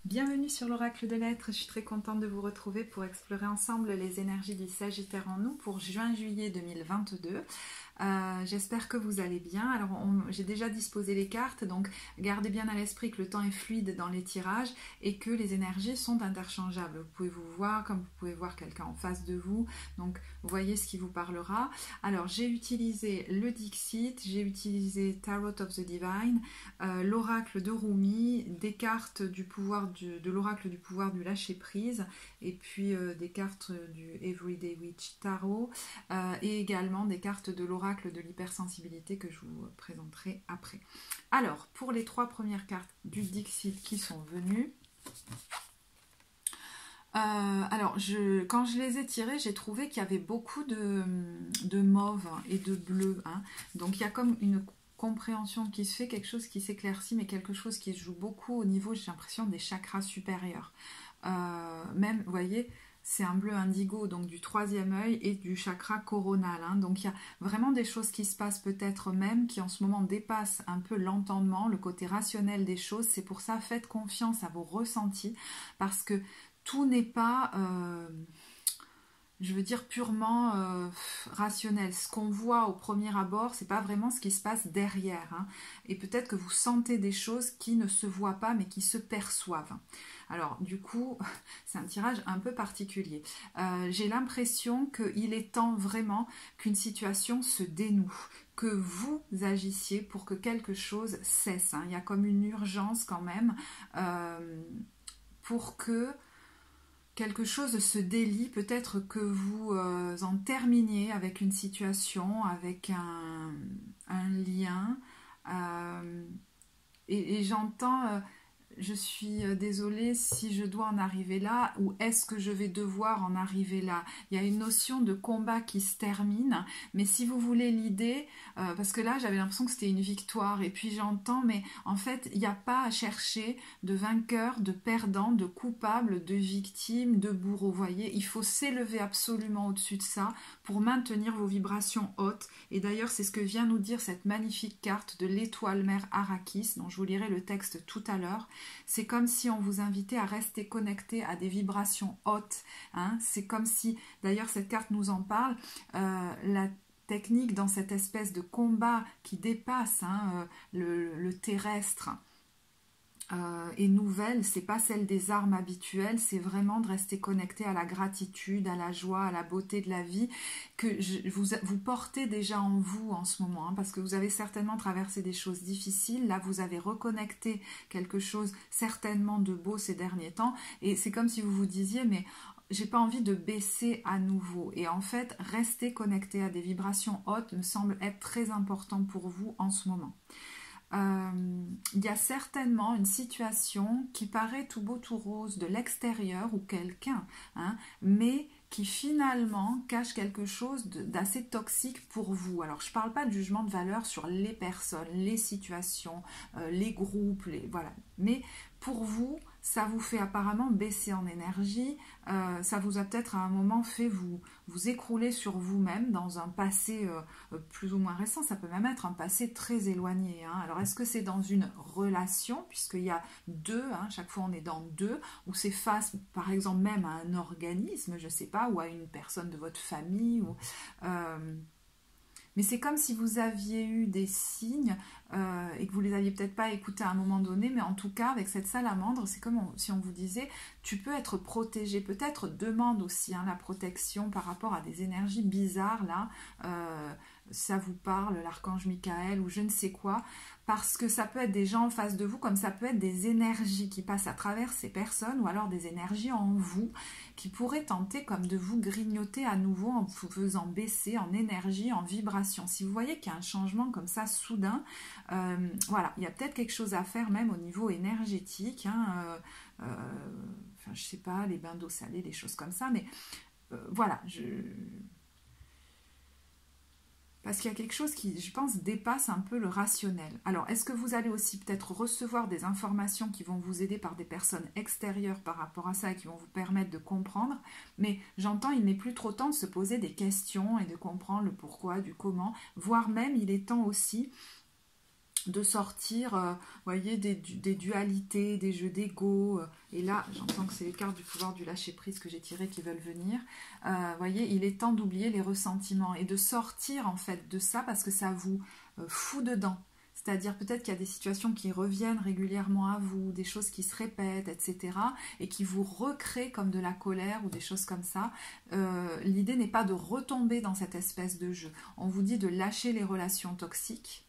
Bienvenue sur l'Oracle de l'Être, je suis très contente de vous retrouver pour explorer ensemble les énergies du Sagittaire en nous pour juin-juillet 2022. J'espère que vous allez bien. Alors j'ai déjà disposé les cartes, donc gardez bien à l'esprit que le temps est fluide dans les tirages et que les énergies sont interchangeables. Vous pouvez vous voir comme vous pouvez voir quelqu'un en face de vous, donc voyez ce qui vous parlera. Alors j'ai utilisé le Dixit, j'ai utilisé Tarot of the Divine, l'oracle de Rumi, des cartes du pouvoir de l'oracle du pouvoir du lâcher prise et puis des cartes du Everyday Witch Tarot et également des cartes de l'oracle de l'hypersensibilité que je vous présenterai après. Alors pour les trois premières cartes du Dixit qui sont venues, quand je les ai tirées, j'ai trouvé qu'il y avait beaucoup de mauve et de bleu, hein. Donc il y a comme une compréhension qui se fait, quelque chose qui s'éclaircit, mais quelque chose qui se joue beaucoup au niveau, j'ai l'impression, des chakras supérieurs. Même, vous voyez, c'est un bleu indigo, donc du troisième œil et du chakra coronal, hein. Donc il y a vraiment des choses qui se passent peut-être même, qui en ce moment dépassent un peu l'entendement, le côté rationnel des choses. C'est pour ça, faites confiance à vos ressentis, parce que tout n'est pas... je veux dire purement rationnel. Ce qu'on voit au premier abord, c'est pas vraiment ce qui se passe derrière, hein. Et peut-être que vous sentez des choses qui ne se voient pas, mais qui se perçoivent. Alors, du coup, c'est un tirage un peu particulier. J'ai l'impression qu'il est temps vraiment qu'une situation se dénoue, que vous agissiez pour que quelque chose cesse, hein. Il y a comme une urgence quand même pour que quelque chose se délie, peut-être que vous en terminiez avec une situation, avec un lien. Et j'entends, je suis désolée si je dois en arriver là, ou est-ce que je vais devoir en arriver là? Il y a une notion de combat qui se termine, mais si vous voulez l'idée, parce que là j'avais l'impression que c'était une victoire, et puis j'entends, mais en fait il n'y a pas à chercher de vainqueur, de perdant, de coupable, de victime, de bourreau, vous voyez, il faut s'élever absolument au-dessus de ça pour maintenir vos vibrations hautes, et d'ailleurs c'est ce que vient nous dire cette magnifique carte de l'étoile mère Arrakis, dont je vous lirai le texte tout à l'heure. C'est comme si on vous invitait à rester connecté à des vibrations hautes, hein. C'est comme si, d'ailleurs cette carte nous en parle, la technique dans cette espèce de combat qui dépasse, hein, le terrestre, et nouvelle, c'est pas celle des armes habituelles, c'est vraiment de rester connecté à la gratitude, à la joie, à la beauté de la vie que vous portez déjà en vous en ce moment, hein, parce que vous avez certainement traversé des choses difficiles. Là vous avez reconnecté quelque chose certainement de beau ces derniers temps, et c'est comme si vous vous disiez mais j'ai pas envie de baisser à nouveau, et en fait rester connecté à des vibrations hautes me semble être très important pour vous en ce moment. Il y a certainement une situation qui paraît tout beau tout rose de l'extérieur ou quelqu'un, hein, mais qui finalement cache quelque chose d'assez toxique pour vous. Alors je ne parle pas de jugement de valeur sur les personnes, les situations, les groupes, voilà. Mais pour vous, ça vous fait apparemment baisser en énergie, ça vous a peut-être à un moment fait vous écrouler sur vous-même dans un passé plus ou moins récent, ça peut même être un passé très éloigné, hein. Alors est-ce que c'est dans une relation, puisqu'il y a deux, hein, chaque fois on est dans deux, ou c'est face par exemple même à un organisme, je ne sais pas, ou à une personne de votre famille, ou... mais c'est comme si vous aviez eu des signes et que vous les aviez peut-être pas écoutés à un moment donné, mais en tout cas avec cette salamandre, c'est comme si on vous disait tu peux être protégé, peut-être demande aussi, hein, la protection par rapport à des énergies bizarres là, ça vous parle, l'archange Michael ou je ne sais quoi, parce que ça peut être des gens en face de vous, comme ça peut être des énergies qui passent à travers ces personnes, ou alors des énergies en vous qui pourraient tenter comme de vous grignoter à nouveau en vous faisant baisser en énergie, en vibration. Si vous voyez qu'il y a un changement comme ça soudain, voilà, il y a peut-être quelque chose à faire même au niveau énergétique, hein, enfin je sais pas, les bains d'eau salée, des choses comme ça, mais voilà, parce qu'il y a quelque chose qui, je pense, dépasse un peu le rationnel. Alors, est-ce que vous allez aussi peut-être recevoir des informations qui vont vous aider par des personnes extérieures par rapport à ça et qui vont vous permettre de comprendre? Mais j'entends, il n'est plus trop temps de se poser des questions et de comprendre le pourquoi, du comment, voire même il est temps aussi de sortir, voyez, des dualités, des jeux d'ego. Et là, j'entends que c'est les cartes du pouvoir du lâcher-prise que j'ai tirées qui veulent venir. Voyez, il est temps d'oublier les ressentiments et de sortir en fait de ça parce que ça vous fout dedans. C'est-à-dire peut-être qu'il y a des situations qui reviennent régulièrement à vous, des choses qui se répètent, etc. et qui vous recréent comme de la colère ou des choses comme ça. L'idée n'est pas de retomber dans cette espèce de jeu. On vous dit de lâcher les relations toxiques,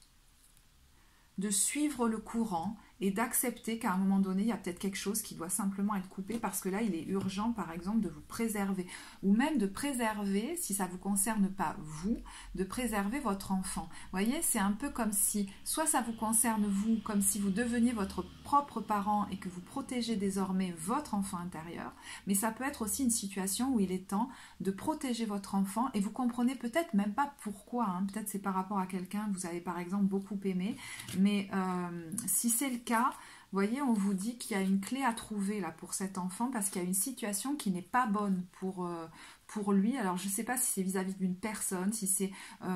de suivre le courant et d'accepter qu'à un moment donné, il y a peut-être quelque chose qui doit simplement être coupé parce que là, il est urgent, par exemple, de vous préserver. Ou même de préserver, si ça ne vous concerne pas vous, de préserver votre enfant. Vous voyez, c'est un peu comme si, soit ça vous concerne vous, comme si vous deveniez votre propre parent et que vous protégez désormais votre enfant intérieur, mais ça peut être aussi une situation où il est temps de protéger votre enfant et vous comprenez peut-être même pas pourquoi, hein. Peut-être c'est par rapport à quelqu'un que vous avez par exemple beaucoup aimé, mais si c'est le cas, vous voyez, on vous dit qu'il y a une clé à trouver là pour cet enfant parce qu'il y a une situation qui n'est pas bonne pour lui. Alors je ne sais pas si c'est vis-à-vis d'une personne, si c'est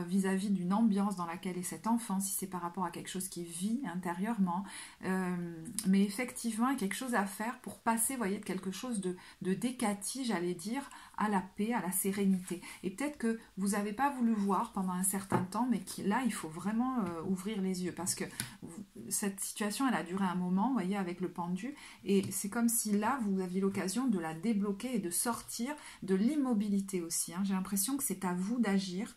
vis-à-vis d'une ambiance dans laquelle est cet enfant, si c'est par rapport à quelque chose qui vit intérieurement. Mais effectivement, il y a quelque chose à faire pour passer, vous voyez, de quelque chose de décati, j'allais dire, à la paix, à la sérénité. Et peut-être que vous n'avez pas voulu voir pendant un certain temps, mais là, il faut vraiment ouvrir les yeux parce que cette situation, elle a duré un moment, vous voyez, avec le pendu, et c'est comme si là, vous aviez l'occasion de la débloquer et de sortir de l'immobilité aussi. Hein. J'ai l'impression que c'est à vous d'agir.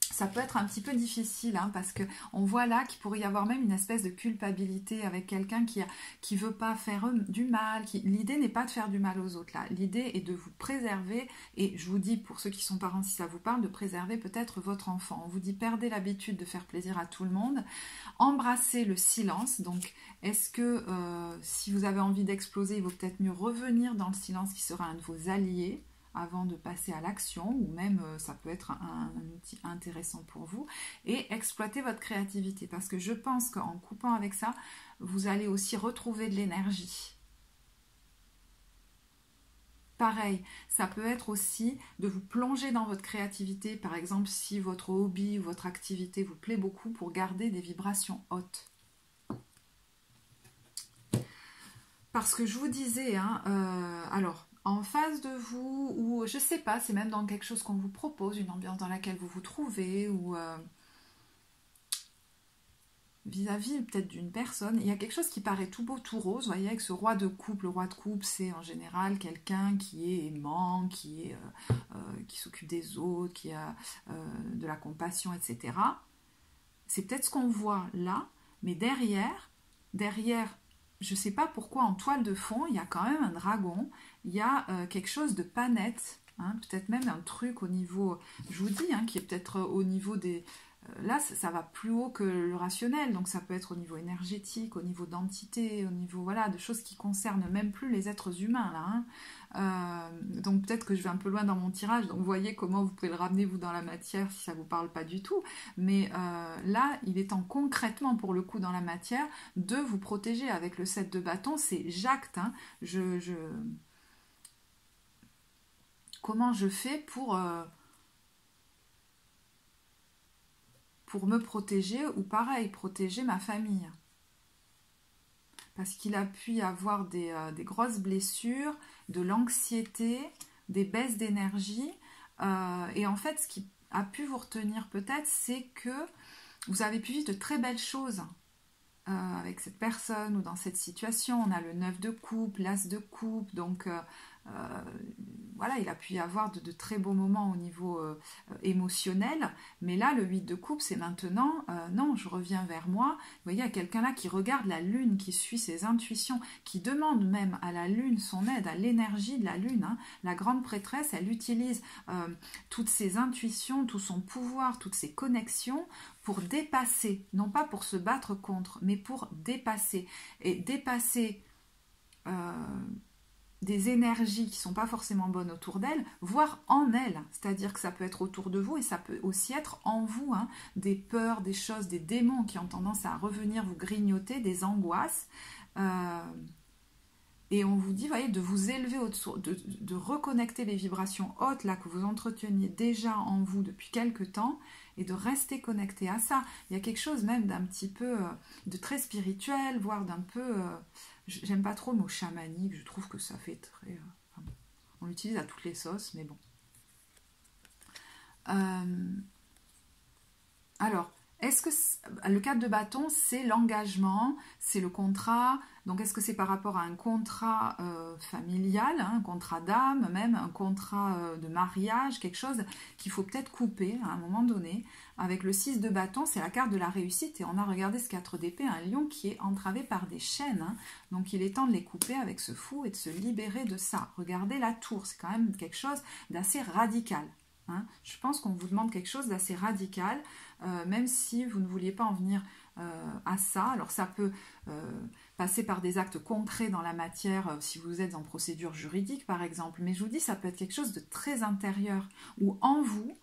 Ça peut être un petit peu difficile hein, parce qu'on voit là qu'il pourrait y avoir même une espèce de culpabilité avec quelqu'un qui veut pas faire du mal. L'idée n'est pas de faire du mal aux autres là. L'idée est de vous préserver et je vous dis pour ceux qui sont parents si ça vous parle de préserver peut-être votre enfant. On vous dit perdez l'habitude de faire plaisir à tout le monde. Embrassez le silence. Donc est-ce que si vous avez envie d'exploser il vaut peut-être mieux revenir dans le silence qui sera un de vos alliés avant de passer à l'action, ou même ça peut être un outil intéressant pour vous, et exploiter votre créativité, parce que je pense qu'en coupant avec ça, vous allez aussi retrouver de l'énergie. Pareil, ça peut être aussi de vous plonger dans votre créativité, par exemple si votre hobby ou votre activité vous plaît beaucoup, pour garder des vibrations hautes. Parce que je vous disais, hein, alors, en face de vous, ou je sais pas, c'est même dans quelque chose qu'on vous propose, une ambiance dans laquelle vous vous trouvez, ou vis-à-vis peut-être d'une personne, il y a quelque chose qui paraît tout beau, tout rose, vous voyez, avec ce roi de coupe. Le roi de coupe, c'est en général quelqu'un qui est aimant, qui s'occupe des autres, qui a de la compassion, etc. C'est peut-être ce qu'on voit là, mais derrière, je ne sais pas pourquoi en toile de fond, il y a quand même un dragon, il y a quelque chose de pas net, hein, peut-être même un truc au niveau, je vous dis, hein, qui est peut-être au niveau des... là, ça va plus haut que le rationnel, donc ça peut être au niveau énergétique, au niveau d'entité, au niveau voilà, de choses qui concernent même plus les êtres humains, là. Hein. Donc peut-être que je vais un peu loin dans mon tirage, donc vous voyez comment vous pouvez le ramener vous dans la matière si ça ne vous parle pas du tout, mais là il est temps concrètement pour le coup dans la matière de vous protéger avec le 7 de bâton. C'est j'acte, hein. Comment je fais pour me protéger, ou pareil, protéger ma famille. Parce qu'il a pu y avoir des grosses blessures, de l'anxiété, des baisses d'énergie. Et en fait, ce qui a pu vous retenir peut-être, c'est que vous avez pu vivre de très belles choses avec cette personne ou dans cette situation. On a le 9 de coupe, l'as de coupe, donc... voilà, il a pu y avoir de très beaux moments au niveau émotionnel, mais là le 8 de coupe c'est maintenant, non, je reviens vers moi. Vous voyez, il y a quelqu'un là qui regarde la lune, qui suit ses intuitions, qui demande même à la lune son aide, à l'énergie de la lune, hein. La grande prêtresse, elle utilise toutes ses intuitions, tout son pouvoir, toutes ses connexions pour dépasser, non pas pour se battre contre, mais pour dépasser, et dépasser des énergies qui ne sont pas forcément bonnes autour d'elle, voire en elle, c'est-à-dire que ça peut être autour de vous et ça peut aussi être en vous, hein, des peurs, des choses, des démons qui ont tendance à revenir vous grignoter, des angoisses, et on vous dit, voyez, de vous élever de reconnecter les vibrations hautes là que vous entreteniez déjà en vous depuis quelque temps, et de rester connecté à ça. Il y a quelque chose même d'un petit peu de très spirituel, voire d'un peu... j'aime pas trop le mot chamanique, je trouve que ça fait très... on l'utilise à toutes les sauces, mais bon. Alors, est-ce que le 4 de bâton, c'est l'engagement, c'est le contrat? Donc, est-ce que c'est par rapport à un contrat familial, hein, un contrat d'âme, même un contrat de mariage, quelque chose qu'il faut peut-être couper à un moment donné? Avec le 6 de bâton, c'est la carte de la réussite et on a regardé ce 4 d'épée, un lion qui est entravé par des chaînes. Hein. Donc, il est temps de les couper avec ce fou et de se libérer de ça. Regardez la tour, c'est quand même quelque chose d'assez radical. Hein. Je pense qu'on vous demande quelque chose d'assez radical, même si vous ne vouliez pas en venir à ça. Alors ça peut passer par des actes concrets dans la matière, si vous êtes en procédure juridique par exemple, mais je vous dis ça peut être quelque chose de très intérieur, où en vous,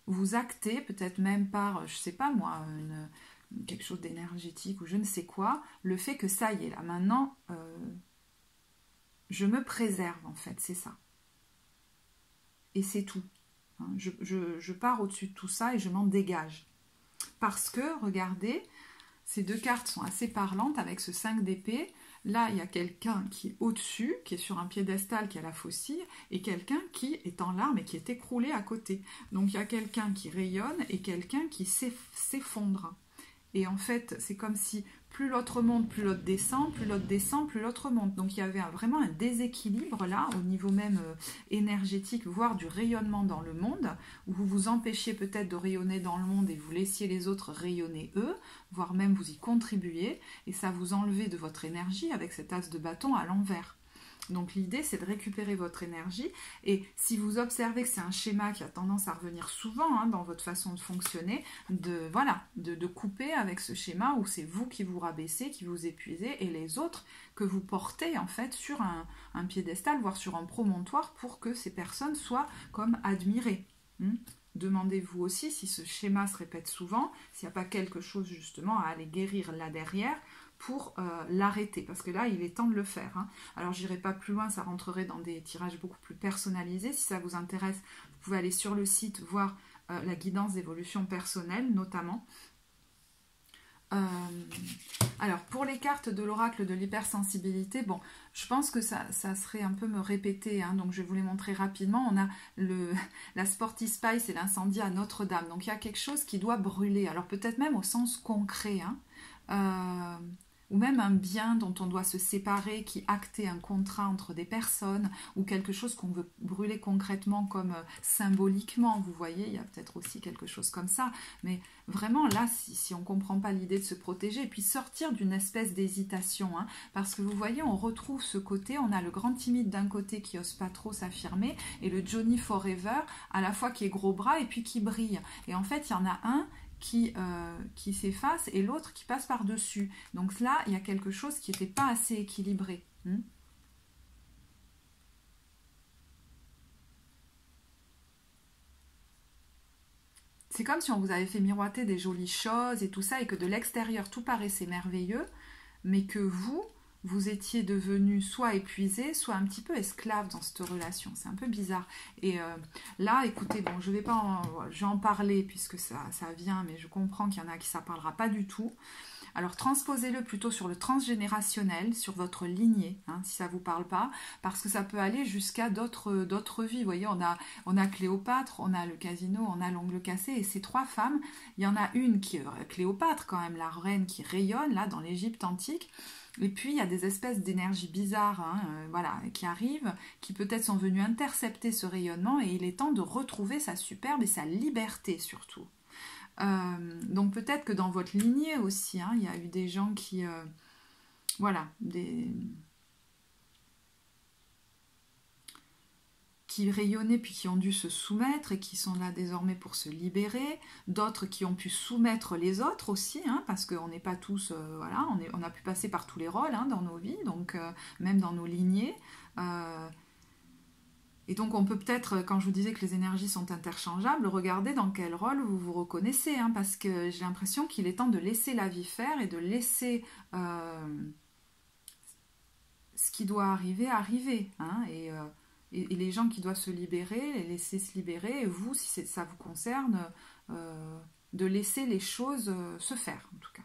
vous actez, peut-être même par, je sais pas moi, quelque chose d'énergétique ou je ne sais quoi, le fait que ça y est, là maintenant, je me préserve en fait, c'est ça. Et c'est tout. Je pars au-dessus de tout ça et je m'en dégage. Parce que, regardez, ces deux cartes sont assez parlantes avec ce 5 d'épée. Là, il y a quelqu'un qui est au-dessus, qui est sur un piédestal, qui a la faucille, et quelqu'un qui est en larmes et qui est écroulé à côté. Donc, il y a quelqu'un qui rayonne et quelqu'un qui s'effondre. Et en fait, c'est comme si plus l'autre monte, plus l'autre descend, plus l'autre descend, plus l'autre monte. Donc il y avait vraiment un déséquilibre là, au niveau même énergétique, voire du rayonnement dans le monde, où vous vous empêchiez peut-être de rayonner dans le monde et vous laissiez les autres rayonner eux, voire même vous y contribuiez, et ça vous enlevait de votre énergie avec cet as de bâton à l'envers. Donc l'idée, c'est de récupérer votre énergie. Et si vous observez que c'est un schéma qui a tendance à revenir souvent hein, dans votre façon de fonctionner, de couper avec ce schéma où c'est vous qui vous rabaissez, qui vous épuisez, et les autres que vous portez en fait sur un piédestal, voire sur un promontoire pour que ces personnes soient comme admirées. Demandez-vous aussi si ce schéma se répète souvent, s'il n'y a pas quelque chose justement à aller guérir là derrière, pour l'arrêter, parce que là, il est temps de le faire. Hein. Alors, j'irai pas plus loin, ça rentrerait dans des tirages beaucoup plus personnalisés. Si ça vous intéresse, vous pouvez aller sur le site, voir la guidance d'évolution personnelle, notamment. Alors, pour les cartes de l'oracle de l'hypersensibilité, bon, je pense que ça serait un peu me répéter, hein, donc je vais vous les montrer rapidement. On a la Sporty Spice et l'incendie à Notre-Dame, donc il y a quelque chose qui doit brûler, alors peut-être même au sens concret, hein, ou même un bien dont on doit se séparer, qui acte un contrat entre des personnes, ou quelque chose qu'on veut brûler concrètement comme symboliquement, vous voyez, il y a peut-être aussi quelque chose comme ça, mais vraiment là, si on ne comprend pas l'idée de se protéger, et puis sortir d'une espèce d'hésitation, hein, parce que vous voyez, on retrouve ce côté, on a le grand timide d'un côté qui n'ose pas trop s'affirmer, et le Johnny Forever, à la fois qui est gros bras et puis qui brille, et en fait, il y en a un qui s'efface et l'autre qui passe par-dessus. Donc là, il y a quelque chose qui n'était pas assez équilibré. C'est comme si on vous avait fait miroiter des jolies choses et tout ça, et que de l'extérieur, tout paraissait merveilleux, mais que vous étiez devenu soit épuisé, soit un petit peu esclave dans cette relation. C'est un peu bizarre. Et là, écoutez, bon, je vais en parler puisque ça vient, mais je comprends qu'il y en a qui ça parlera pas du tout. Alors, transposez-le plutôt sur le transgénérationnel, sur votre lignée, hein, si ça ne vous parle pas, parce que ça peut aller jusqu'à d'autres vies. Vous voyez, on a Cléopâtre, on a le casino, on a l'ongle cassé, et ces trois femmes, il y en a une qui est Cléopâtre quand même, la reine qui rayonne là dans l'Égypte antique. Et puis, il y a des espèces d'énergies bizarres hein, qui arrivent, qui peut-être sont venues intercepter ce rayonnement, et il est temps de retrouver sa superbe et sa liberté surtout. Donc peut-être que dans votre lignée aussi, hein, il y a eu des gens qui... qui rayonnaient puis qui ont dû se soumettre et qui sont là désormais pour se libérer, d'autres qui ont pu soumettre les autres aussi, hein, parce qu'on n'est pas tous, on a pu passer par tous les rôles hein, dans nos vies, donc même dans nos lignées. Et donc on peut peut-être, quand je vous disais que les énergies sont interchangeables, regarder dans quel rôle vous vous reconnaissez, hein, parce que j'ai l'impression qu'il est temps de laisser la vie faire et de laisser ce qui doit arriver, hein, et et les gens qui doivent se libérer, les laisser se libérer, et vous, si ça vous concerne, de laisser les choses se faire, en tout cas.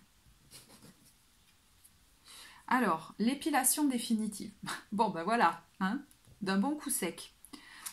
Alors, l'épilation définitive. Bon, ben voilà, hein, d'un bon coup sec.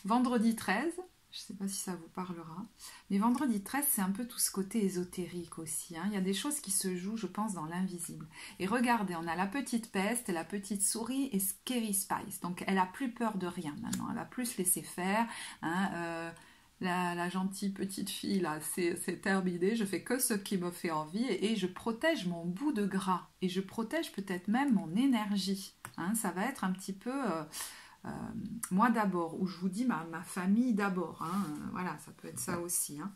Vendredi 13, je ne sais pas si ça vous parlera, mais vendredi 13, c'est un peu tout ce côté ésotérique aussi. Hein. Il y a des choses qui se jouent, je pense, dans l'invisible. Et regardez, on a la petite peste, la petite souris et Scary Spice. Donc, elle a plus peur de rien maintenant. Elle va plus se laisser faire. Hein, la gentille petite fille, là, c'est terminé. Je fais que ce qui me fait envie et je protège mon bout de gras. Et je protège peut-être même mon énergie. Hein. Ça va être un petit peu... moi d'abord, ou je vous dis ma famille d'abord, hein, voilà, ça peut être ça aussi. Hein.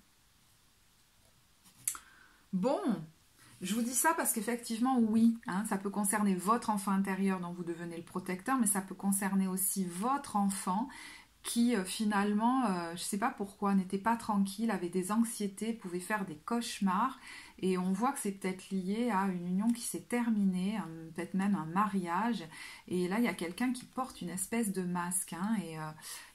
Bon, je vous dis ça parce qu'effectivement, oui, hein, ça peut concerner votre enfant intérieur dont vous devenez le protecteur, mais ça peut concerner aussi votre enfant qui finalement, je ne sais pas pourquoi, n'était pas tranquille, avait des anxiétés, pouvait faire des cauchemars. Et on voit que c'est peut-être lié à une union qui s'est terminée, peut-être même un mariage. Et là, il y a quelqu'un qui porte une espèce de masque. Hein,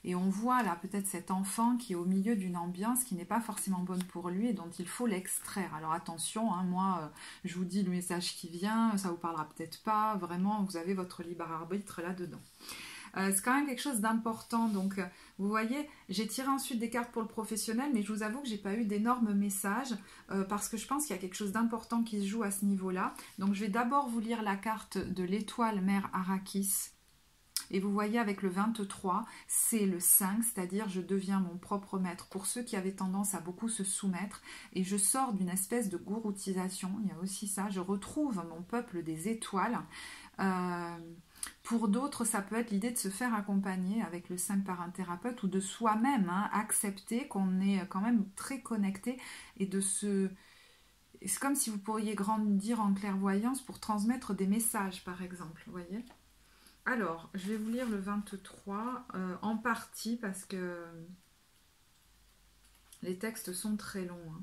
et on voit là peut-être cet enfant qui est au milieu d'une ambiance qui n'est pas forcément bonne pour lui et dont il faut l'extraire. Alors attention, hein, moi, je vous dis le message qui vient, ça vous parlera peut-être pas. Vraiment, vous avez votre libre arbitre là-dedans. C'est quand même quelque chose d'important. Donc, vous voyez, j'ai tiré ensuite des cartes pour le professionnel, mais je vous avoue que j'ai pas eu d'énormes messages parce que je pense qu'il y a quelque chose d'important qui se joue à ce niveau-là. Donc, je vais d'abord vous lire la carte de l'étoile mère Arrakis. Et vous voyez avec le 23, c'est le 5, c'est-à-dire je deviens mon propre maître. Pour ceux qui avaient tendance à beaucoup se soumettre, et je sors d'une espèce de gouroutisation, il y a aussi ça, je retrouve mon peuple des étoiles. Pour d'autres, ça peut être l'idée de se faire accompagner avec le 5 par un thérapeute ou de soi-même, hein, accepter qu'on est quand même très connecté et de se... C'est comme si vous pourriez grandir en clairvoyance pour transmettre des messages, par exemple, vous voyez. Alors, je vais vous lire le 23 en partie parce que les textes sont très longs. Hein.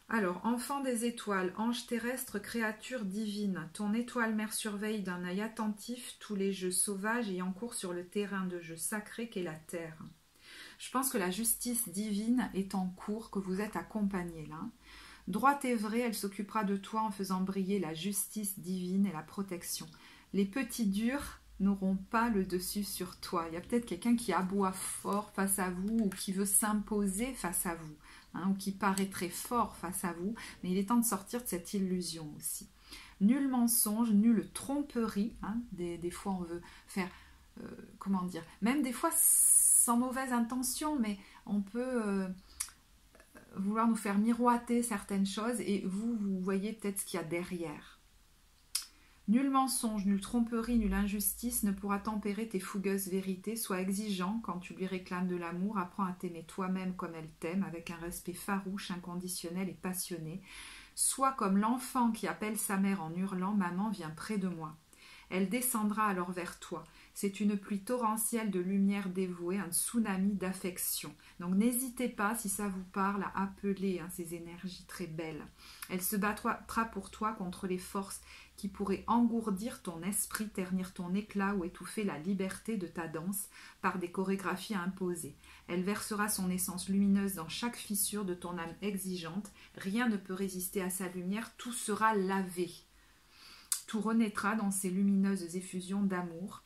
Alors, enfant des étoiles, ange terrestre, créature divine, ton étoile mère surveille d'un œil attentif tous les jeux sauvages ayant cours sur le terrain de jeu sacré qu'est la terre. Je pense que la justice divine est en cours, que vous êtes accompagné là. Droite et vraie, elle s'occupera de toi en faisant briller la justice divine et la protection. Les petits durs n'auront pas le dessus sur toi. Il y a peut-être quelqu'un qui aboie fort face à vous ou qui veut s'imposer face à vous. Hein, ou qui paraît très fort face à vous, mais il est temps de sortir de cette illusion aussi. Nul mensonge, nulle tromperie, hein, des fois on veut faire, comment dire, même des fois sans mauvaise intention, mais on peut vouloir nous faire miroiter certaines choses et vous voyez peut-être ce qu'il y a derrière. Nul mensonge, nulle tromperie, nulle injustice ne pourra tempérer tes fougueuses vérités. Sois exigeant quand tu lui réclames de l'amour. Apprends à t'aimer toi-même comme elle t'aime, avec un respect farouche, inconditionnel et passionné. Sois comme l'enfant qui appelle sa mère en hurlant « Maman, viens près de moi ». Elle descendra alors vers toi. C'est une pluie torrentielle de lumière dévouée, un tsunami d'affection. Donc n'hésitez pas, si ça vous parle, à appeler ces énergies très belles. Elle se battra pour toi contre les forces qui pourraient engourdir ton esprit, ternir ton éclat ou étouffer la liberté de ta danse par des chorégraphies imposées. Elle versera son essence lumineuse dans chaque fissure de ton âme exigeante. Rien ne peut résister à sa lumière, tout sera lavé. Tout renaîtra dans ces lumineuses effusions d'amour.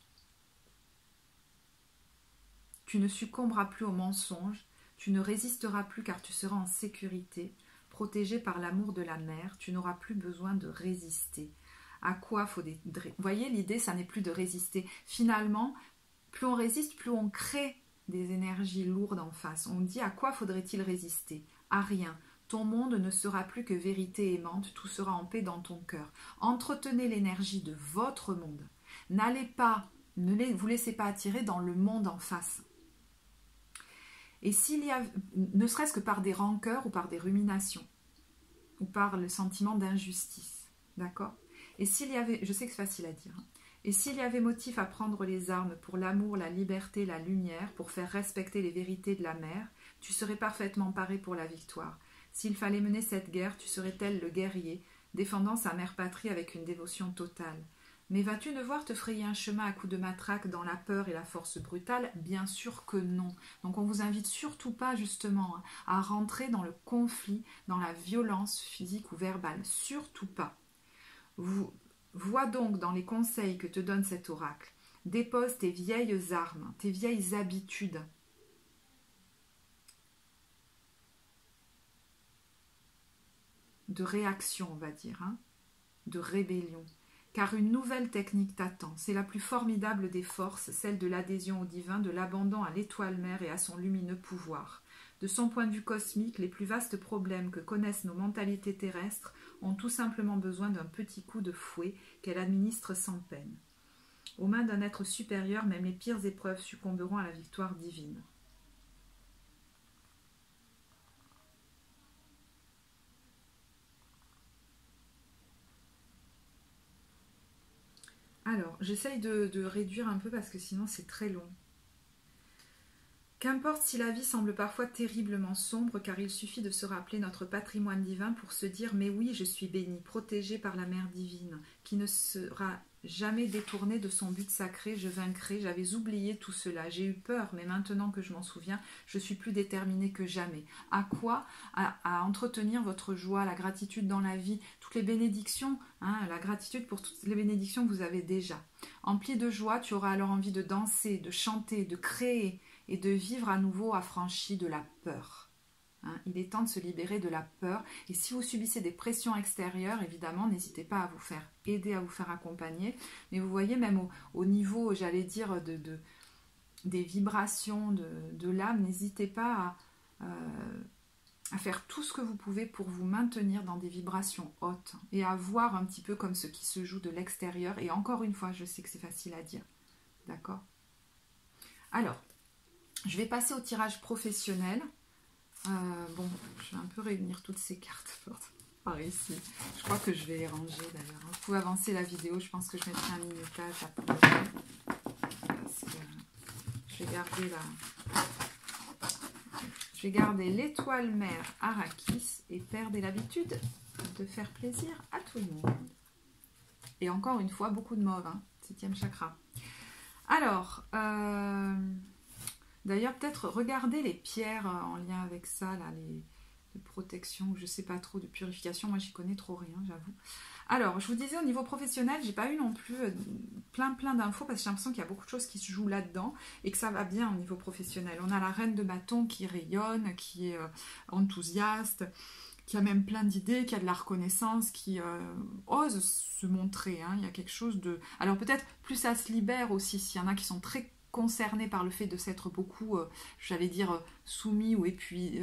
Tu ne succomberas plus aux mensonges, tu ne résisteras plus car tu seras en sécurité, protégé par l'amour de la mère, tu n'auras plus besoin de résister. À quoi faut des... Vous voyez, l'idée, ça n'est plus de résister. Finalement, plus on résiste, plus on crée des énergies lourdes en face. On dit à quoi faudrait-il résister? À rien. Ton monde ne sera plus que vérité aimante, tout sera en paix dans ton cœur. Entretenez l'énergie de votre monde. N'allez pas, ne vous laissez pas attirer dans le monde en face. Et s'il y a, ne serait-ce que par des rancœurs ou par des ruminations, ou par le sentiment d'injustice, d'accord? Et s'il y avait, je sais que c'est facile à dire, hein, et s'il y avait motif à prendre les armes pour l'amour, la liberté, la lumière, pour faire respecter les vérités de la mère, tu serais parfaitement paré pour la victoire. S'il fallait mener cette guerre, tu serais tel le guerrier, défendant sa mère patrie avec une dévotion totale. Mais vas-tu devoir te frayer un chemin à coups de matraque dans la peur et la force brutale? Bien sûr que non. Donc on vous invite surtout pas justement à rentrer dans le conflit, dans la violence physique ou verbale. Surtout pas. Vois donc dans les conseils que te donne cet oracle. Dépose tes vieilles armes, tes vieilles habitudes. De réaction, on va dire, hein, de rébellion. Car une nouvelle technique t'attend. C'est la plus formidable des forces, celle de l'adhésion au divin, de l'abandon à l'étoile mère et à son lumineux pouvoir. De son point de vue cosmique, les plus vastes problèmes que connaissent nos mentalités terrestres ont tout simplement besoin d'un petit coup de fouet qu'elle administre sans peine. Aux mains d'un être supérieur, même les pires épreuves succomberont à la victoire divine. Alors, j'essaye de réduire un peu parce que sinon c'est très long. Qu'importe si la vie semble parfois terriblement sombre, car il suffit de se rappeler notre patrimoine divin pour se dire « Mais oui, je suis béni, protégé par la mère divine, qui ne sera jamais détournée de son but sacré, je vaincrai, j'avais oublié tout cela, j'ai eu peur, mais maintenant que je m'en souviens, je suis plus déterminée que jamais. » À quoi? À entretenir votre joie, la gratitude dans la vie, toutes les bénédictions, hein, la gratitude pour toutes les bénédictions que vous avez déjà. Empli de joie, tu auras alors envie de danser, de chanter, de créer, et de vivre à nouveau affranchi de la peur. Hein, il est temps de se libérer de la peur. Et si vous subissez des pressions extérieures, évidemment, n'hésitez pas à vous faire aider, à vous faire accompagner. Mais vous voyez, même au niveau, j'allais dire, des vibrations de l'âme, n'hésitez pas à faire tout ce que vous pouvez pour vous maintenir dans des vibrations hautes et à voir un petit peu comme ce qui se joue de l'extérieur. Et encore une fois, je sais que c'est facile à dire. D'accord? Alors, je vais passer au tirage professionnel. Bon, je vais un peu réunir toutes ces cartes par ici. Je crois que je vais les ranger d'ailleurs. Vous pouvez avancer la vidéo. Je pense que je mettrai un minutage après. Parce que je vais garder l'étoile mère Arrakis et perdre l'habitude de faire plaisir à tout le monde. Et encore une fois, beaucoup de mauve. Hein, 7e chakra. Alors, d'ailleurs, peut-être regarder les pierres en lien avec ça, là, de protection, je sais pas trop, de purification. Moi, j'y connais trop rien, j'avoue. Alors, je vous disais, au niveau professionnel, j'ai pas eu non plus plein d'infos parce que j'ai l'impression qu'il y a beaucoup de choses qui se jouent là-dedans et que ça va bien au niveau professionnel. On a la reine de bâton qui rayonne, qui est enthousiaste, qui a même plein d'idées, qui a de la reconnaissance, qui ose se montrer. Hein. Il y a quelque chose de... Alors peut-être plus ça se libère aussi, s'il y en a qui sont très concernés par le fait de s'être beaucoup, j'allais dire, soumis ou et puis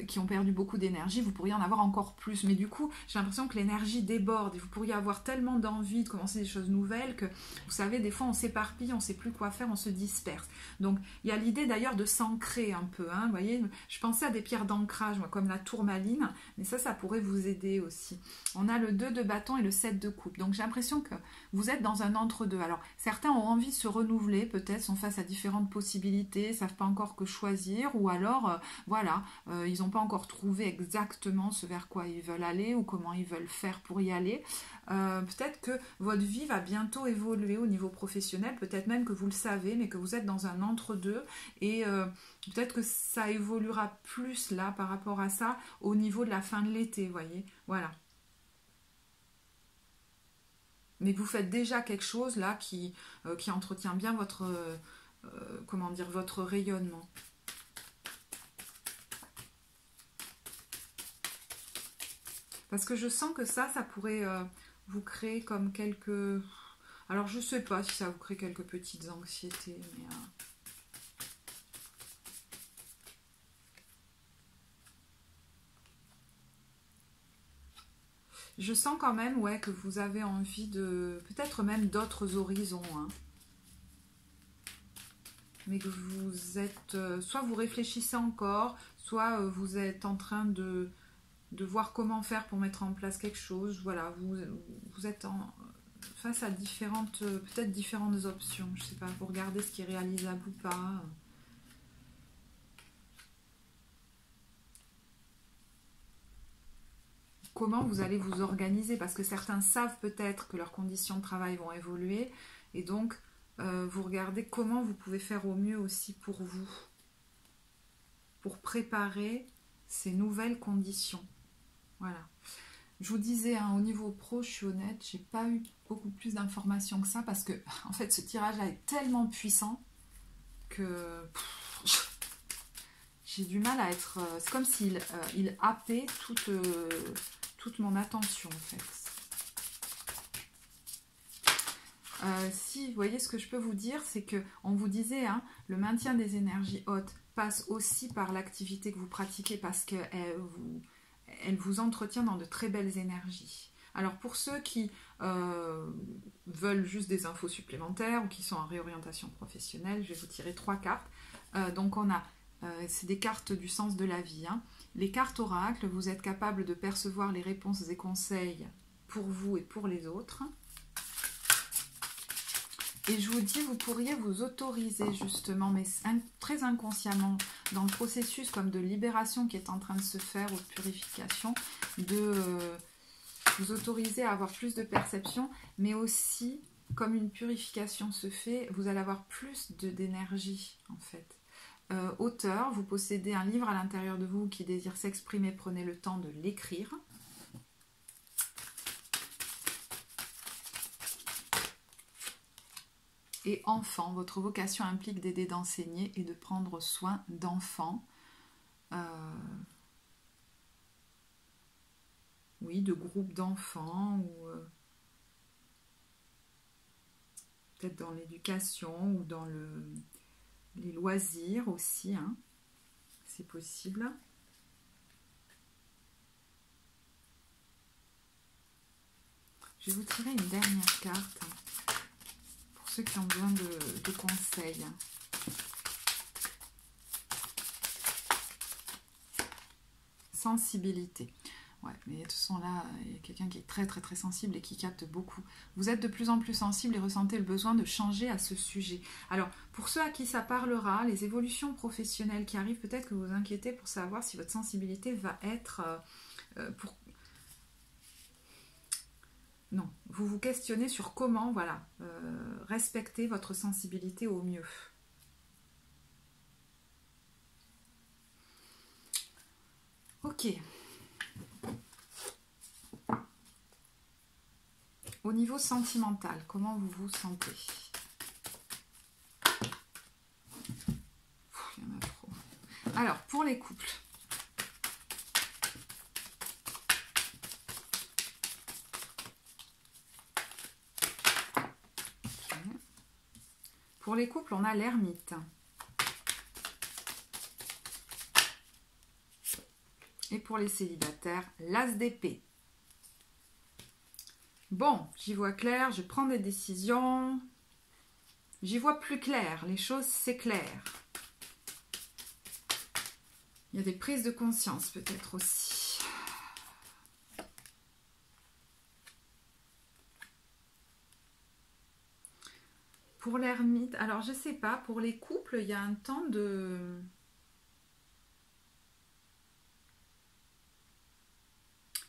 qui ont perdu beaucoup d'énergie, vous pourriez en avoir encore plus. Mais du coup, j'ai l'impression que l'énergie déborde et vous pourriez avoir tellement d'envie de commencer des choses nouvelles que, vous savez, des fois on s'éparpille, on ne sait plus quoi faire, on se disperse. Donc, il y a l'idée d'ailleurs de s'ancrer un peu. Hein, vous voyez, je pensais à des pierres d'ancrage, comme la tourmaline, mais ça pourrait vous aider aussi. On a le 2 de bâton et le 7 de coupe. Donc, j'ai l'impression que vous êtes dans un entre-deux. Alors, certains ont envie de se renouveler, peut-être, sont face à différentes possibilités, ne savent pas encore que choisir, ou alors, voilà, ils n'ont pas encore trouvé exactement ce vers quoi ils veulent aller ou comment ils veulent faire pour y aller. Peut-être que votre vie va bientôt évoluer au niveau professionnel, peut-être même que vous le savez, mais que vous êtes dans un entre-deux et peut-être que ça évoluera plus là par rapport à ça au niveau de la fin de l'été, vous voyez. Voilà. Mais que vous faites déjà quelque chose là qui entretient bien votre, comment dire, votre rayonnement. Parce que je sens que ça pourrait vous créer comme quelques... Alors, je ne sais pas si ça vous crée quelques petites anxiétés, mais... Je sens quand même, ouais, que vous avez envie de... Peut-être même d'autres horizons, hein. Mais que vous êtes... soit vous réfléchissez encore, soit vous êtes en train de voir comment faire pour mettre en place quelque chose. Voilà, vous êtes face à différentes, peut-être différentes options. Je sais pas, vous regardez ce qui est réalisable ou pas. comment vous allez vous organiser, parce que certains savent peut-être que leurs conditions de travail vont évoluer, et donc vous regardez comment vous pouvez faire au mieux aussi pour vous, pour préparer ces nouvelles conditions. Voilà. Je vous disais, hein, au niveau pro, je suis honnête, j'ai pas eu beaucoup plus d'informations que ça, parce que en fait ce tirage-là est tellement puissant que j'ai du mal à être... c'est comme s'il il happait toute mon attention en fait. Si, vous voyez, ce que je peux vous dire, c'est que on vous disait, hein, le maintien des énergies hautes passe aussi par l'activité que vous pratiquez, parce qu'elle vous entretient dans de très belles énergies. Alors pour ceux qui veulent juste des infos supplémentaires ou qui sont en réorientation professionnelle, je vais vous tirer 3 cartes. Donc on a, c'est des cartes du sens de la vie, hein. Les cartes oracles, vous êtes capable de percevoir les réponses et conseils pour vous et pour les autres. Et je vous dis, vous pourriez vous autoriser justement, mais très inconsciemment, dans le processus comme de libération qui est en train de se faire, ou de purification, de vous autoriser à avoir plus de perception, mais aussi, comme une purification se fait, vous allez avoir plus d'énergie en fait. Auteur, vous possédez un livre à l'intérieur de vous qui désire s'exprimer, prenez le temps de l'écrire. Et enfant, votre vocation implique d'aider, d'enseigner et de prendre soin d'enfants. Oui, de groupes d'enfants, ou peut-être dans l'éducation ou dans les loisirs aussi, hein. C'est possible. Je vais vous tirer une dernière carte. Ceux qui ont besoin de conseils. Sensibilité. Ouais, mais de toute façon là, il y a quelqu'un qui est très très très sensible et qui capte beaucoup. Vous êtes de plus en plus sensible et ressentez le besoin de changer à ce sujet. Alors, pour ceux à qui ça parlera, les évolutions professionnelles qui arrivent, peut-être que vous vous inquiétez pour savoir si votre sensibilité va être... Non, vous vous questionnez sur comment, voilà, respecter votre sensibilité au mieux. Ok. Au niveau sentimental, comment vous vous sentez? Il y en a trop. Alors, pour les couples. Pour les couples, on a l'ermite. Et pour les célibataires, l'as d'épée. Bon, j'y vois clair, je prends des décisions. J'y vois plus clair, les choses c'est clair. Il y a des prises de conscience peut-être aussi. Pour l'ermite, alors je sais pas, pour les couples, il y a un temps de...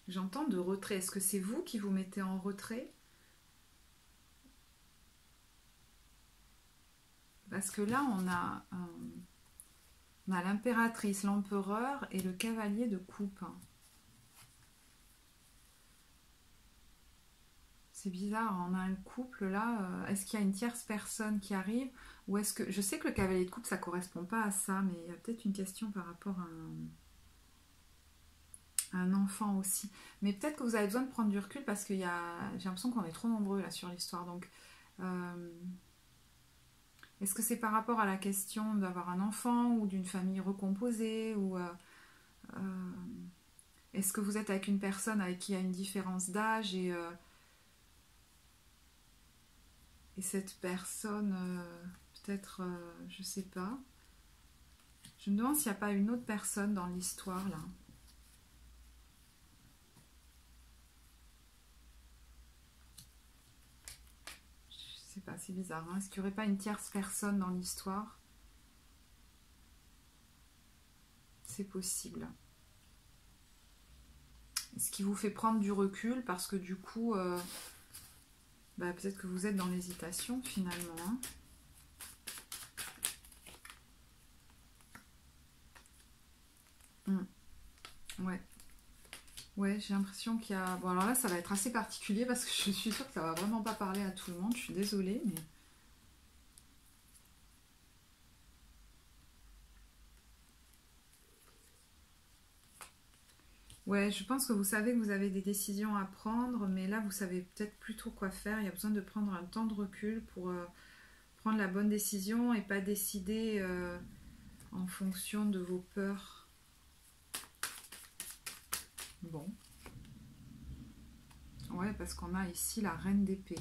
J'entends de retrait. Est-ce que c'est vous qui vous mettez en retrait? Parce que là, on a l'impératrice, l'empereur et le cavalier de coupe. C'est bizarre, on a un couple là. Est-ce qu'il y a une tierce personne qui arrive? Ou est-ce que... Je sais que le cavalier de coupe, ça ne correspond pas à ça, mais il y a peut-être une question par rapport à un enfant aussi. Mais peut-être que vous avez besoin de prendre du recul parce que j'ai l'impression qu'on est trop nombreux là sur l'histoire. Donc, est-ce que c'est par rapport à la question d'avoir un enfant ou d'une famille recomposée, ou est-ce que vous êtes avec une personne avec qui il y a une différence d'âge et cette personne, peut-être, je sais pas. Je me demande s'il n'y a pas une autre personne dans l'histoire là. Je sais pas, c'est bizarre. Hein. Est-ce qu'il n'y aurait pas une tierce personne dans l'histoire? C'est possible. ce qui vous fait prendre du recul, parce que du coup, peut-être que vous êtes dans l'hésitation finalement. Hein. Ouais. Ouais, j'ai l'impression qu'il y a... Bon, alors là, ça va être assez particulier parce que je suis sûre que ça va vraiment pas parler à tout le monde. Je suis désolée, mais... Ouais, je pense que vous savez que vous avez des décisions à prendre, mais là, vous savez peut-être plus trop quoi faire. Il y a besoin de prendre un temps de recul pour prendre la bonne décision et pas décider en fonction de vos peurs. Bon. Ouais, parce qu'on a ici la reine d'épée,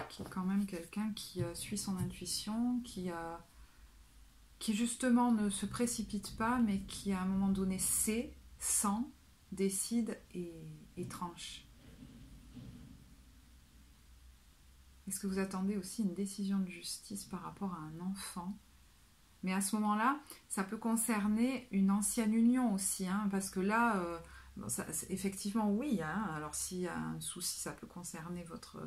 qui est quand même quelqu'un qui suit son intuition, qui justement ne se précipite pas, mais qui à un moment donné sait, sent, décide et tranche. Est-ce que vous attendez aussi une décision de justice par rapport à un enfant? Mais à ce moment-là, ça peut concerner une ancienne union aussi, hein, parce que là, effectivement, oui. Hein, alors s'il y a un souci, ça peut concerner votre...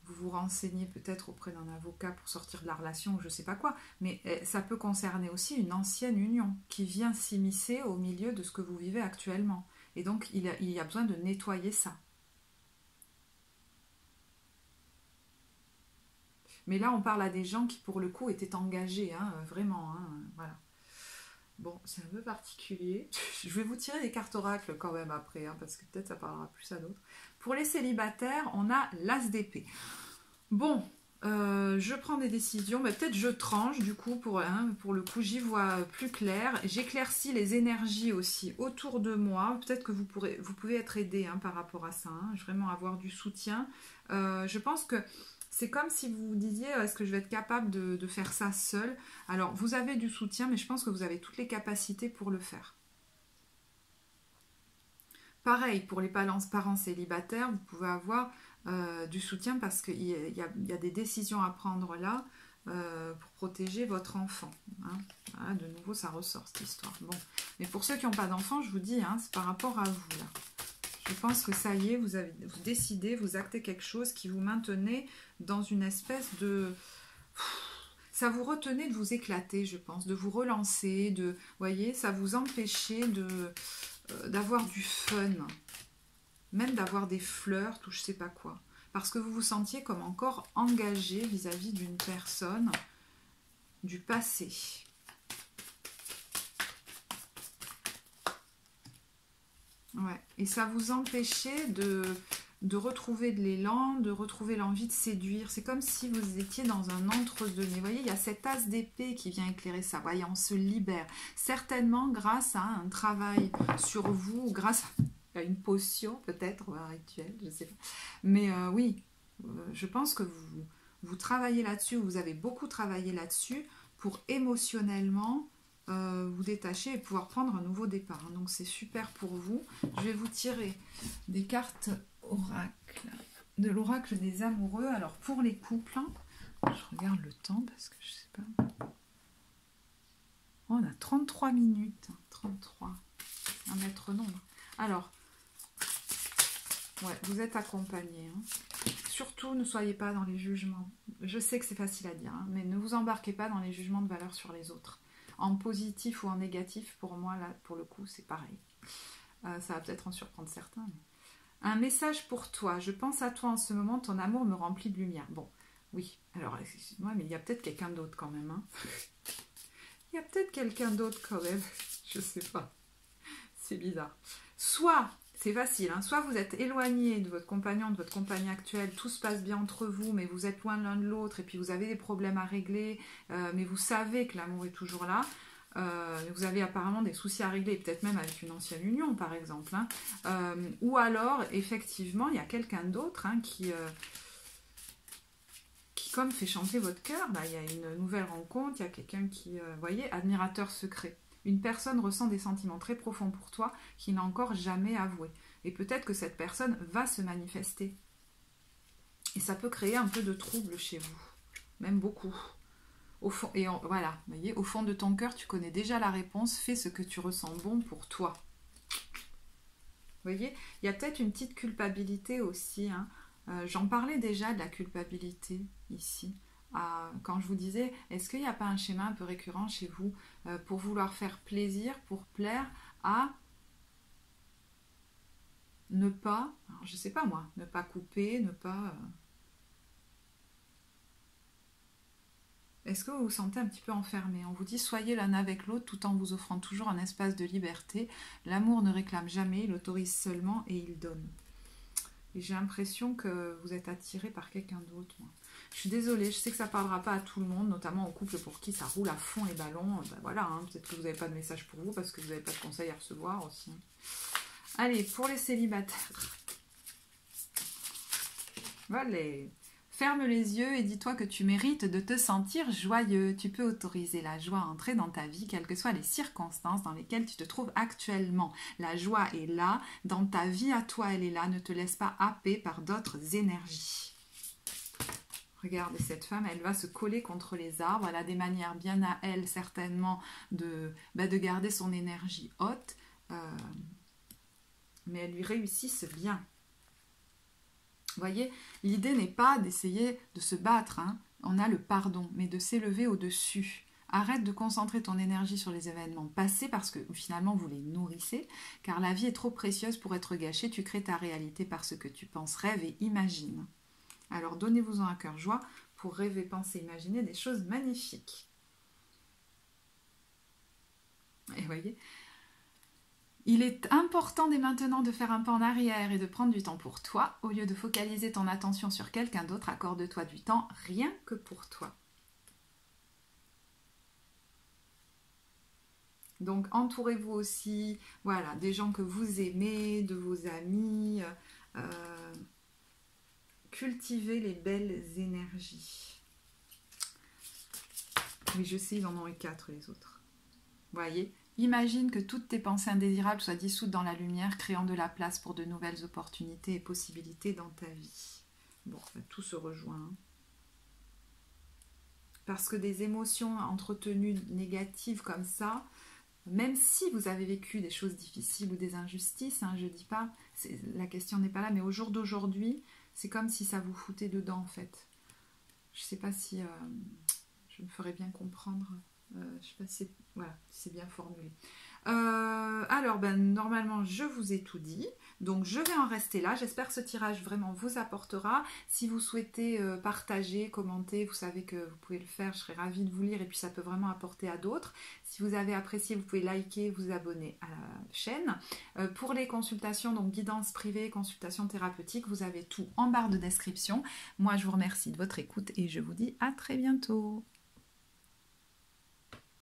vous vous renseignez peut-être auprès d'un avocat pour sortir de la relation ou je ne sais pas quoi, mais ça peut concerner aussi une ancienne union qui vient s'immiscer au milieu de ce que vous vivez actuellement. Et donc, il y a besoin de nettoyer ça. Mais là, on parle à des gens qui, pour le coup, étaient engagés, hein, vraiment. Hein, voilà. Bon, c'est un peu particulier. Je vais vous tirer des cartes oracles quand même après, hein, parce que peut-être ça parlera plus à d'autres. Pour les célibataires, on a l'as d'épée. Bon, je prends des décisions, mais peut-être je tranche du coup, pour le coup, j'y vois plus clair. J'éclaircis les énergies aussi autour de moi. Peut-être que vous pouvez être aidé hein, par rapport à ça, hein, vraiment avoir du soutien. Je pense que c'est comme si vous vous disiez, est-ce que je vais être capable de faire ça seul? Alors, vous avez du soutien, mais je pense que vous avez toutes les capacités pour le faire. Pareil, pour les parents célibataires, vous pouvez avoir du soutien parce qu'il y a des décisions à prendre là pour protéger votre enfant. Hein. Voilà, de nouveau, ça ressort cette histoire. Bon. Mais pour ceux qui n'ont pas d'enfant, je vous dis, hein, c'est par rapport à vous là. Je pense que ça y est, vous décidez, vous actez quelque chose qui vous maintenait dans une espèce de... Ça vous retenait de vous éclater, je pense, de vous relancer, vous voyez, ça vous empêchait d'avoir du fun, même d'avoir des flirts ou je sais pas quoi. Parce que vous vous sentiez comme encore engagé vis-à-vis d'une personne du passé. Ouais. Et ça vous empêchait de retrouver de l'élan, de retrouver l'envie de séduire. C'est comme si vous étiez dans un entre-deux. Mais vous voyez, il y a cet as d'épée qui vient éclairer ça. Vous voyez, on se libère. Certainement grâce à un travail sur vous, grâce à une potion peut-être, ou un rituel, je ne sais pas. Mais oui, je pense que vous travaillez là-dessus, vous avez beaucoup travaillé là-dessus pour émotionnellement... vous détacher et pouvoir prendre un nouveau départ. Donc c'est super pour vous. Je vais vous tirer des cartes oracle, de l'oracle des amoureux. Alors pour les couples, je regarde le temps parce que je sais pas. Oh, on a 33 minutes. 33. Un mètre-nombre. Alors, ouais, vous êtes accompagnés. Hein. Surtout, ne soyez pas dans les jugements. Je sais que c'est facile à dire, hein, mais ne vous embarquez pas dans les jugements de valeur sur les autres. En positif ou en négatif, pour moi, là, pour le coup, c'est pareil. Ça va peut-être en surprendre certains. Mais... Un message pour toi. Je pense à toi en ce moment, ton amour me remplit de lumière. Bon, oui. Alors, excuse-moi, mais il y a peut-être quelqu'un d'autre quand même. Hein. Il y a peut-être quelqu'un d'autre quand même. Je sais pas. C'est bizarre. Soit, c'est facile, hein, soit vous êtes éloigné de votre compagnon, de votre compagne actuelle, tout se passe bien entre vous, mais vous êtes loin l'un de l'autre, et puis vous avez des problèmes à régler, mais vous savez que l'amour est toujours là. Vous avez apparemment des soucis à régler, peut-être même avec une ancienne union, par exemple. Hein. Ou alors, effectivement, il y a quelqu'un d'autre hein, qui comme fait chanter votre cœur. Bah, il y a une nouvelle rencontre, il y a quelqu'un qui, vous voyez, admirateur secret. Une personne ressent des sentiments très profonds pour toi qu'il n'a encore jamais avoué. Et peut-être que cette personne va se manifester. Et ça peut créer un peu de trouble chez vous. Même beaucoup. Au fond, voilà, vous voyez, au fond de ton cœur, tu connais déjà la réponse, fais ce que tu ressens bon pour toi. Vous voyez, il y a peut-être une petite culpabilité aussi, hein. J'en parlais déjà de la culpabilité ici. Quand je vous disais, est-ce qu'il n'y a pas un schéma un peu récurrent chez vous pour vouloir faire plaisir, pour plaire à ne pas, alors je sais pas moi, ne pas couper, ne pas... Est-ce que vous vous sentez un petit peu enfermé? On vous dit soyez l'un avec l'autre tout en vous offrant toujours un espace de liberté. L'amour ne réclame jamais, il autorise seulement et il donne. Et j'ai l'impression que vous êtes attiré par quelqu'un d'autre. Je suis désolée, je sais que ça ne parlera pas à tout le monde, notamment aux couples pour qui ça roule à fond les ballons. Ben voilà, hein, peut-être que vous n'avez pas de message pour vous parce que vous n'avez pas de conseils à recevoir aussi. Allez, pour les célibataires. Voilà. Ferme les yeux et dis-toi que tu mérites de te sentir joyeux. Tu peux autoriser la joie à entrer dans ta vie, quelles que soient les circonstances dans lesquelles tu te trouves actuellement. La joie est là, dans ta vie à toi, elle est là. Ne te laisse pas happer par d'autres énergies. Regardez cette femme, elle va se coller contre les arbres. Elle a des manières bien à elle, certainement, de garder son énergie haute. Mais elles lui réussissent bien. Vous voyez, l'idée n'est pas d'essayer de se battre, hein. On a le pardon, mais de s'élever au-dessus. Arrête de concentrer ton énergie sur les événements passés parce que finalement vous les nourrissez, car la vie est trop précieuse pour être gâchée. Tu crées ta réalité par ce que tu penses, rêve et imagine. Alors donnez-vous-en un cœur joie pour rêver, penser, imaginer des choses magnifiques. Et vous voyez, il est important dès maintenant de faire un pas en arrière et de prendre du temps pour toi. Au lieu de focaliser ton attention sur quelqu'un d'autre, accorde-toi du temps rien que pour toi. Donc entourez-vous aussi, voilà, des gens que vous aimez, de vos amis. Cultivez les belles énergies. Oui, je sais, ils en ont eu 4 les autres. Vous voyez ? Imagine que toutes tes pensées indésirables soient dissoutes dans la lumière, créant de la place pour de nouvelles opportunités et possibilités dans ta vie. Bon, tout se rejoint. Parce que des émotions entretenues négatives comme ça, même si vous avez vécu des choses difficiles ou des injustices, hein, je ne dis pas, la question n'est pas là, mais au jour d'aujourd'hui, c'est comme si ça vous foutait dedans en fait. Je ne sais pas si je me ferais bien comprendre. Je ne sais pas si c'est bien formulé. Alors, normalement, je vous ai tout dit. Donc, je vais en rester là. J'espère que ce tirage vraiment vous apportera. Si vous souhaitez partager, commenter, vous savez que vous pouvez le faire. Je serais ravie de vous lire et puis ça peut vraiment apporter à d'autres. Si vous avez apprécié, vous pouvez liker, vous abonner à la chaîne. Pour les consultations, donc guidance privée, consultation thérapeutique, vous avez tout en barre de description. Moi, je vous remercie de votre écoute et je vous dis à très bientôt.